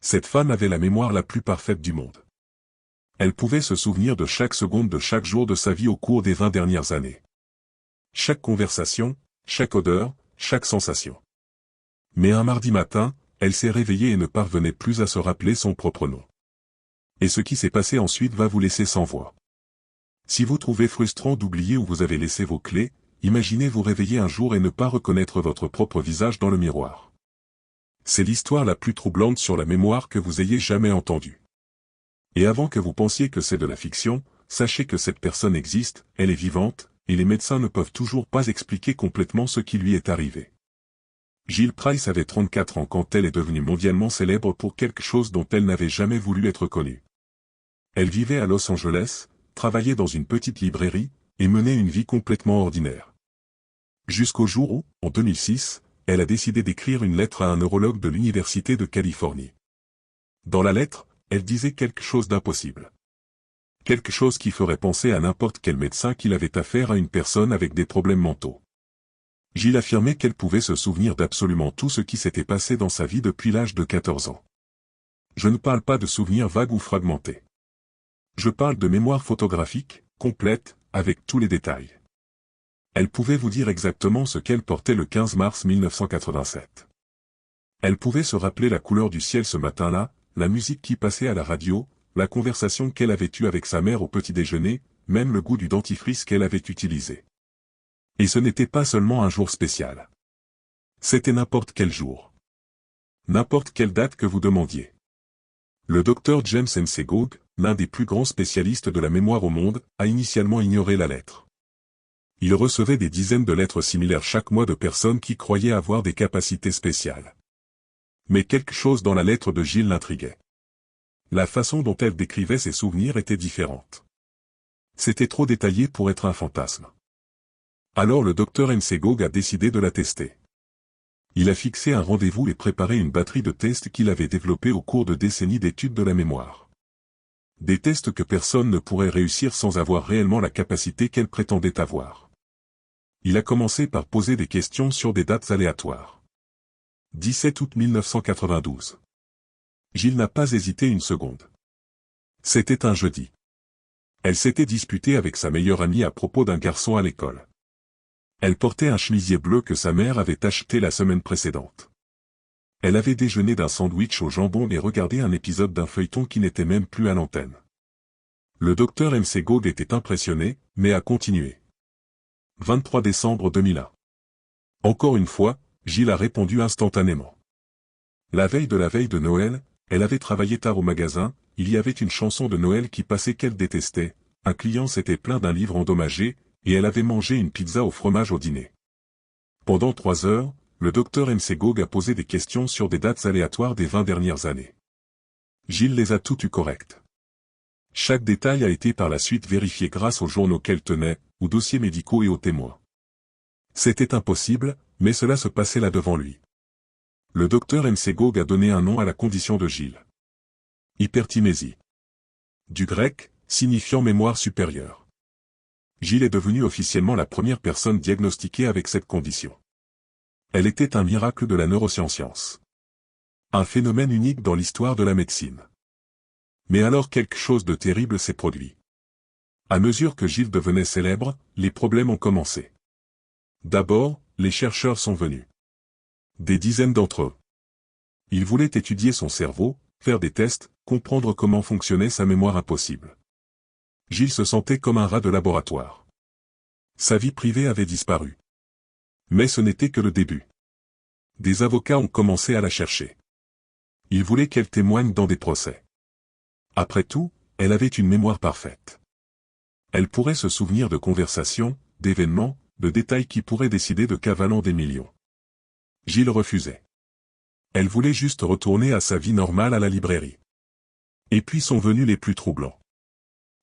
Cette femme avait la mémoire la plus parfaite du monde. Elle pouvait se souvenir de chaque seconde de chaque jour de sa vie au cours des 20 dernières années. Chaque conversation, chaque odeur, chaque sensation. Mais un mardi matin, elle s'est réveillée et ne parvenait plus à se rappeler son propre nom. Et ce qui s'est passé ensuite va vous laisser sans voix. Si vous trouvez frustrant d'oublier où vous avez laissé vos clés, imaginez vous réveiller un jour et ne pas reconnaître votre propre visage dans le miroir. C'est l'histoire la plus troublante sur la mémoire que vous ayez jamais entendue. Et avant que vous pensiez que c'est de la fiction, sachez que cette personne existe, elle est vivante, et les médecins ne peuvent toujours pas expliquer complètement ce qui lui est arrivé. Jill Price avait 34 ans quand elle est devenue mondialement célèbre pour quelque chose dont elle n'avait jamais voulu être connue. Elle vivait à Los Angeles, travaillait dans une petite librairie, et menait une vie complètement ordinaire. Jusqu'au jour où, en 2006, elle a décidé d'écrire une lettre à un neurologue de l'Université de Californie. Dans la lettre, elle disait quelque chose d'impossible. Quelque chose qui ferait penser à n'importe quel médecin qu'il avait affaire à une personne avec des problèmes mentaux. Jill affirmait qu'elle pouvait se souvenir d'absolument tout ce qui s'était passé dans sa vie depuis l'âge de 14 ans. Je ne parle pas de souvenirs vagues ou fragmentés. Je parle de mémoire photographique, complète, avec tous les détails. Elle pouvait vous dire exactement ce qu'elle portait le 15 mars 1987. Elle pouvait se rappeler la couleur du ciel ce matin-là, la musique qui passait à la radio, la conversation qu'elle avait eue avec sa mère au petit-déjeuner, même le goût du dentifrice qu'elle avait utilisé. Et ce n'était pas seulement un jour spécial. C'était n'importe quel jour. N'importe quelle date que vous demandiez. Le docteur James Mcgogh, l'un des plus grands spécialistes de la mémoire au monde, a initialement ignoré la lettre. Il recevait des dizaines de lettres similaires chaque mois de personnes qui croyaient avoir des capacités spéciales. Mais quelque chose dans la lettre de Jill l'intriguait. La façon dont elle décrivait ses souvenirs était différente. C'était trop détaillé pour être un fantasme. Alors le docteur Mcgogh a décidé de la tester. Il a fixé un rendez-vous et préparé une batterie de tests qu'il avait développés au cours de décennies d'études de la mémoire. Des tests que personne ne pourrait réussir sans avoir réellement la capacité qu'elle prétendait avoir. Il a commencé par poser des questions sur des dates aléatoires. 17 août 1992. Jill n'a pas hésité une seconde. C'était un jeudi. Elle s'était disputée avec sa meilleure amie à propos d'un garçon à l'école. Elle portait un chemisier bleu que sa mère avait acheté la semaine précédente. Elle avait déjeuné d'un sandwich au jambon et regardé un épisode d'un feuilleton qui n'était même plus à l'antenne. Le docteur Mcgogh était impressionné, mais a continué. 23 décembre 2001. Encore une fois, Jill a répondu instantanément. La veille de Noël, elle avait travaillé tard au magasin, il y avait une chanson de Noël qui passait qu'elle détestait, un client s'était plaint d'un livre endommagé, et elle avait mangé une pizza au fromage au dîner. Pendant 3 heures, le docteur Mcgogh a posé des questions sur des dates aléatoires des 20 dernières années. Jill les a toutes eues correctes. Chaque détail a été par la suite vérifié grâce aux journaux qu'elle tenait, aux dossiers médicaux et aux témoins. C'était impossible, mais cela se passait là devant lui. Le docteur Mcgogh a donné un nom à la condition de Jill. Hyperthymésie. Du grec, signifiant mémoire supérieure. Jill est devenue officiellement la première personne diagnostiquée avec cette condition. Elle était un miracle de la neuroscience. Un phénomène unique dans l'histoire de la médecine. Mais alors quelque chose de terrible s'est produit. À mesure que Jill devenait célèbre, les problèmes ont commencé. D'abord, les chercheurs sont venus. Des dizaines d'entre eux. Ils voulaient étudier son cerveau, faire des tests, comprendre comment fonctionnait sa mémoire impossible. Jill se sentait comme un rat de laboratoire. Sa vie privée avait disparu. Mais ce n'était que le début. Des avocats ont commencé à la chercher. Ils voulaient qu'elle témoigne dans des procès. Après tout, elle avait une mémoire parfaite. Elle pourrait se souvenir de conversations, d'événements, de détails qui pourraient décider de cas valant des millions. Jill refusait. Elle voulait juste retourner à sa vie normale à la librairie. Et puis sont venus les plus troublants.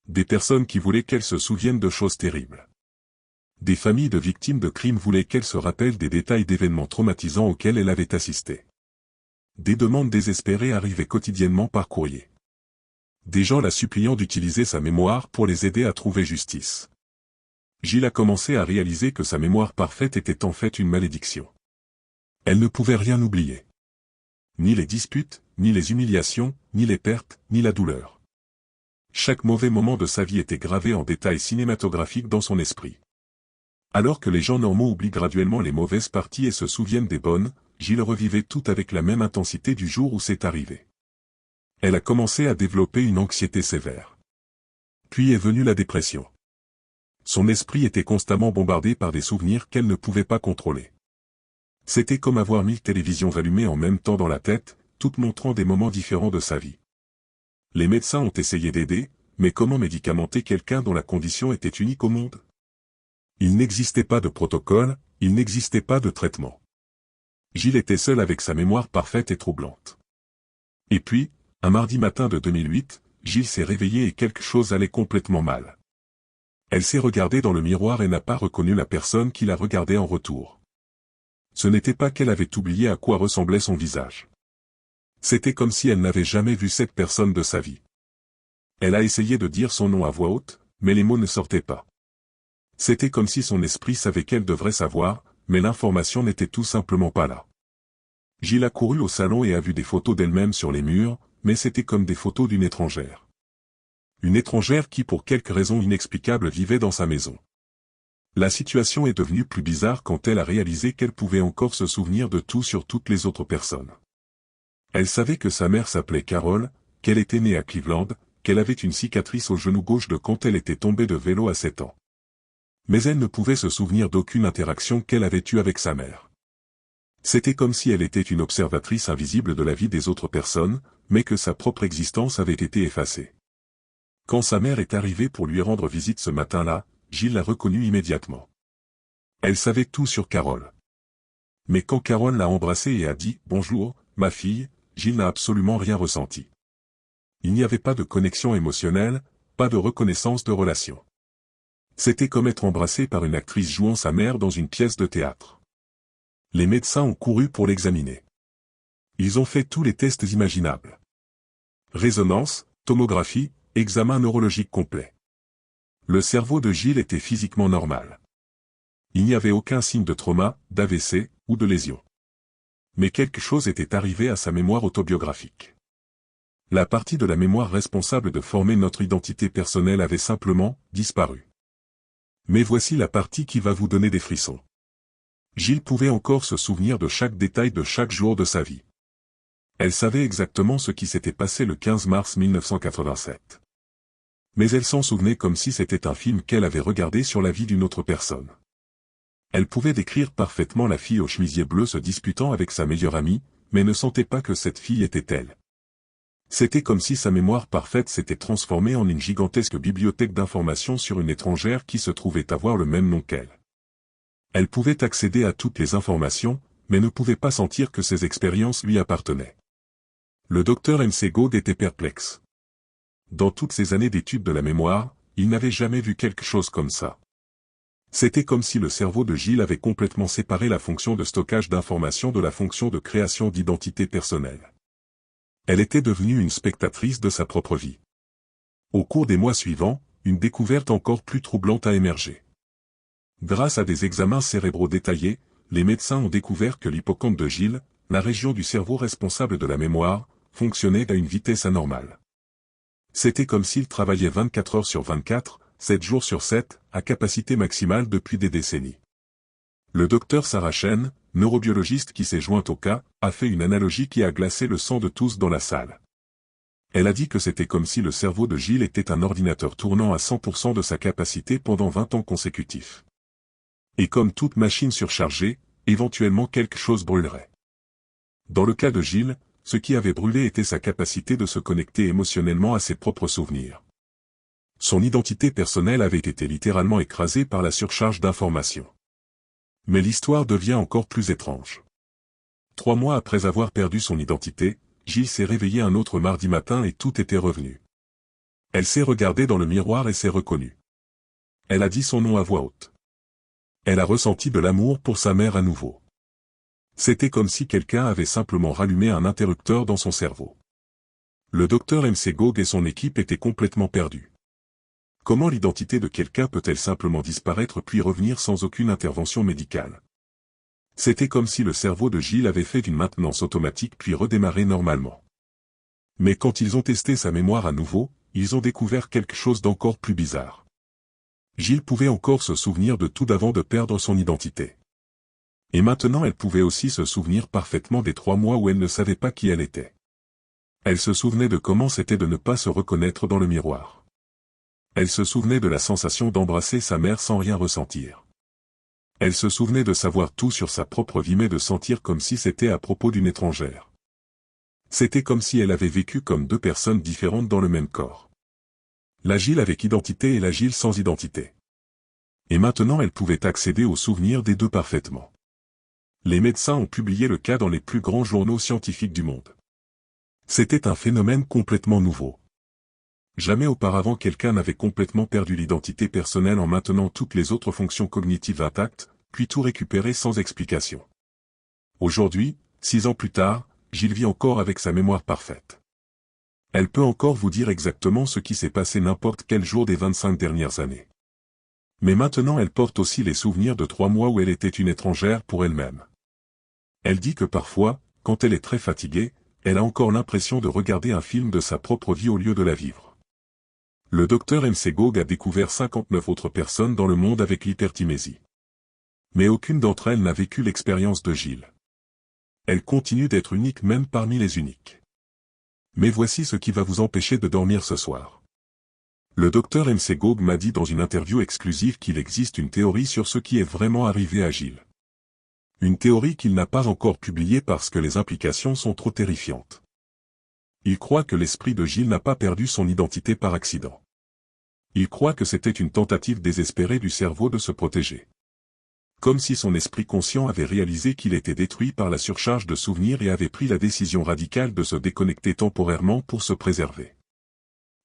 Des personnes qui voulaient qu'elle se souvienne de choses terribles. Des familles de victimes de crimes voulaient qu'elle se rappelle des détails d'événements traumatisants auxquels elle avait assisté. Des demandes désespérées arrivaient quotidiennement par courrier. Des gens la suppliant d'utiliser sa mémoire pour les aider à trouver justice. Jill a commencé à réaliser que sa mémoire parfaite était en fait une malédiction. Elle ne pouvait rien oublier. Ni les disputes, ni les humiliations, ni les pertes, ni la douleur. Chaque mauvais moment de sa vie était gravé en détails cinématographiques dans son esprit. Alors que les gens normaux oublient graduellement les mauvaises parties et se souviennent des bonnes, Gilles revivait tout avec la même intensité du jour où c'est arrivé. Elle a commencé à développer une anxiété sévère. Puis est venue la dépression. Son esprit était constamment bombardé par des souvenirs qu'elle ne pouvait pas contrôler. C'était comme avoir 1000 télévisions allumées en même temps dans la tête, toutes montrant des moments différents de sa vie. Les médecins ont essayé d'aider, mais comment médicamenter quelqu'un dont la condition était unique au monde? Il n'existait pas de protocole, il n'existait pas de traitement. Gilles était seul avec sa mémoire parfaite et troublante. Et puis, un mardi matin de 2008, Gilles s'est réveillé et quelque chose allait complètement mal. Elle s'est regardée dans le miroir et n'a pas reconnu la personne qui la regardait en retour. Ce n'était pas qu'elle avait oublié à quoi ressemblait son visage. C'était comme si elle n'avait jamais vu cette personne de sa vie. Elle a essayé de dire son nom à voix haute, mais les mots ne sortaient pas. C'était comme si son esprit savait qu'elle devrait savoir, mais l'information n'était tout simplement pas là. Gilles a couru au salon et a vu des photos d'elle-même sur les murs, mais c'était comme des photos d'une étrangère. Une étrangère qui pour quelque raison inexplicable vivait dans sa maison. La situation est devenue plus bizarre quand elle a réalisé qu'elle pouvait encore se souvenir de tout sur toutes les autres personnes. Elle savait que sa mère s'appelait Carole, qu'elle était née à Cleveland, qu'elle avait une cicatrice au genou gauche de quand elle était tombée de vélo à 7 ans. Mais elle ne pouvait se souvenir d'aucune interaction qu'elle avait eue avec sa mère. C'était comme si elle était une observatrice invisible de la vie des autres personnes, mais que sa propre existence avait été effacée. Quand sa mère est arrivée pour lui rendre visite ce matin-là, Gilles l'a reconnue immédiatement. Elle savait tout sur Carole. Mais quand Carole l'a embrassée et a dit « Bonjour, ma fille », Gilles n'a absolument rien ressenti. Il n'y avait pas de connexion émotionnelle, pas de reconnaissance de relation. C'était comme être embrassé par une actrice jouant sa mère dans une pièce de théâtre. Les médecins ont couru pour l'examiner. Ils ont fait tous les tests imaginables. Résonance, tomographie, examen neurologique complet. Le cerveau de Gilles était physiquement normal. Il n'y avait aucun signe de trauma, d'AVC ou de lésion. Mais quelque chose était arrivé à sa mémoire autobiographique. La partie de la mémoire responsable de former notre identité personnelle avait simplement disparu. Mais voici la partie qui va vous donner des frissons. Gilles pouvait encore se souvenir de chaque détail de chaque jour de sa vie. Elle savait exactement ce qui s'était passé le 15 mars 1987. Mais elle s'en souvenait comme si c'était un film qu'elle avait regardé sur la vie d'une autre personne. Elle pouvait décrire parfaitement la fille au chemisier bleu se disputant avec sa meilleure amie, mais ne sentait pas que cette fille était elle. C'était comme si sa mémoire parfaite s'était transformée en une gigantesque bibliothèque d'informations sur une étrangère qui se trouvait avoir le même nom qu'elle. Elle pouvait accéder à toutes les informations, mais ne pouvait pas sentir que ses expériences lui appartenaient. Le docteur M.C. Goad était perplexe. Dans toutes ces années d'études de la mémoire, il n'avait jamais vu quelque chose comme ça. C'était comme si le cerveau de Gilles avait complètement séparé la fonction de stockage d'informations de la fonction de création d'identité personnelle. Elle était devenue une spectatrice de sa propre vie. Au cours des mois suivants, une découverte encore plus troublante a émergé. Grâce à des examens cérébraux détaillés, les médecins ont découvert que l'hippocampe de Gilles, la région du cerveau responsable de la mémoire, fonctionnait à une vitesse anormale. C'était comme s'il travaillait 24 heures sur 24, 7 jours sur 7, à capacité maximale depuis des décennies. Le docteur Sarah Chen, neurobiologiste qui s'est jointe au cas, a fait une analogie qui a glacé le sang de tous dans la salle. Elle a dit que c'était comme si le cerveau de Gilles était un ordinateur tournant à 100% de sa capacité pendant 20 ans consécutifs. Et comme toute machine surchargée, éventuellement quelque chose brûlerait. Dans le cas de Gilles, ce qui avait brûlé était sa capacité de se connecter émotionnellement à ses propres souvenirs. Son identité personnelle avait été littéralement écrasée par la surcharge d'informations. Mais l'histoire devient encore plus étrange. 3 mois après avoir perdu son identité, Gilles s'est réveillé un autre mardi matin et tout était revenu. Elle s'est regardée dans le miroir et s'est reconnue. Elle a dit son nom à voix haute. Elle a ressenti de l'amour pour sa mère à nouveau. C'était comme si quelqu'un avait simplement rallumé un interrupteur dans son cerveau. Le docteur M.C. Goad et son équipe étaient complètement perdus. Comment l'identité de quelqu'un peut-elle simplement disparaître puis revenir sans aucune intervention médicale? C'était comme si le cerveau de Gilles avait fait une maintenance automatique puis redémarré normalement. Mais quand ils ont testé sa mémoire à nouveau, ils ont découvert quelque chose d'encore plus bizarre. Gilles pouvait encore se souvenir de tout d'avant de perdre son identité. Et maintenant elle pouvait aussi se souvenir parfaitement des 3 mois où elle ne savait pas qui elle était. Elle se souvenait de comment c'était de ne pas se reconnaître dans le miroir. Elle se souvenait de la sensation d'embrasser sa mère sans rien ressentir. Elle se souvenait de savoir tout sur sa propre vie mais de sentir comme si c'était à propos d'une étrangère. C'était comme si elle avait vécu comme 2 personnes différentes dans le même corps. La Gilles avec identité et la Gilles sans identité. Et maintenant elle pouvait accéder aux souvenirs des 2 parfaitement. Les médecins ont publié le cas dans les plus grands journaux scientifiques du monde. C'était un phénomène complètement nouveau. Jamais auparavant quelqu'un n'avait complètement perdu l'identité personnelle en maintenant toutes les autres fonctions cognitives intactes, puis tout récupéré sans explication. Aujourd'hui, 6 ans plus tard, Gilles vit encore avec sa mémoire parfaite. Elle peut encore vous dire exactement ce qui s'est passé n'importe quel jour des 25 dernières années. Mais maintenant elle porte aussi les souvenirs de 3 mois où elle était une étrangère pour elle-même. Elle dit que parfois, quand elle est très fatiguée, elle a encore l'impression de regarder un film de sa propre vie au lieu de la vivre. Le docteur Mcgog a découvert 59 autres personnes dans le monde avec l'hyperthymésie. Mais aucune d'entre elles n'a vécu l'expérience de Gilles. Elle continue d'être unique même parmi les uniques. Mais voici ce qui va vous empêcher de dormir ce soir. Le docteur Mcgog m'a dit dans une interview exclusive qu'il existe une théorie sur ce qui est vraiment arrivé à Gilles. Une théorie qu'il n'a pas encore publiée parce que les implications sont trop terrifiantes. Il croit que l'esprit de Gilles n'a pas perdu son identité par accident. Il croit que c'était une tentative désespérée du cerveau de se protéger. Comme si son esprit conscient avait réalisé qu'il était détruit par la surcharge de souvenirs et avait pris la décision radicale de se déconnecter temporairement pour se préserver.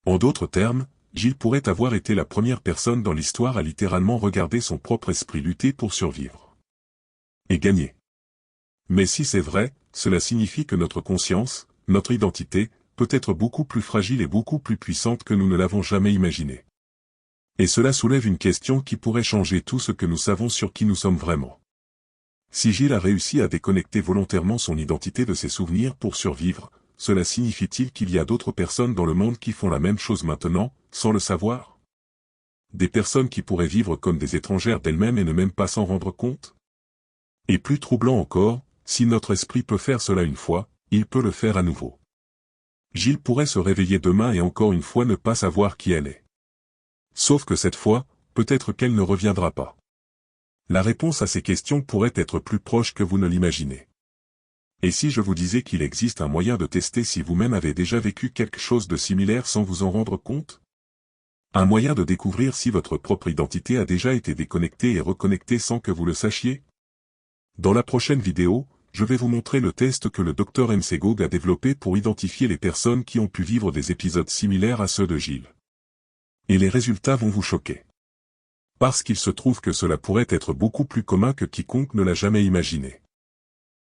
En d'autres termes, Gilles pourrait avoir été la première personne dans l'histoire à littéralement regarder son propre esprit lutter pour survivre. Et gagner. Mais si c'est vrai, cela signifie que notre conscience, notre identité, peut être beaucoup plus fragile et beaucoup plus puissante que nous ne l'avons jamais imaginé. Et cela soulève une question qui pourrait changer tout ce que nous savons sur qui nous sommes vraiment. Si Gilles a réussi à déconnecter volontairement son identité de ses souvenirs pour survivre, cela signifie-t-il qu'il y a d'autres personnes dans le monde qui font la même chose maintenant, sans le savoir? Des personnes qui pourraient vivre comme des étrangères d'elles-mêmes et ne même pas s'en rendre compte? Et plus troublant encore, si notre esprit peut faire cela une fois, il peut le faire à nouveau. Gilles pourrait se réveiller demain et encore une fois ne pas savoir qui elle est. Sauf que cette fois, peut-être qu'elle ne reviendra pas. La réponse à ces questions pourrait être plus proche que vous ne l'imaginez. Et si je vous disais qu'il existe un moyen de tester si vous-même avez déjà vécu quelque chose de similaire sans vous en rendre compte? Un moyen de découvrir si votre propre identité a déjà été déconnectée et reconnectée sans que vous le sachiez? Dans la prochaine vidéo, je vais vous montrer le test que le Dr Mcgog a développé pour identifier les personnes qui ont pu vivre des épisodes similaires à ceux de Gilles. Et les résultats vont vous choquer. Parce qu'il se trouve que cela pourrait être beaucoup plus commun que quiconque ne l'a jamais imaginé.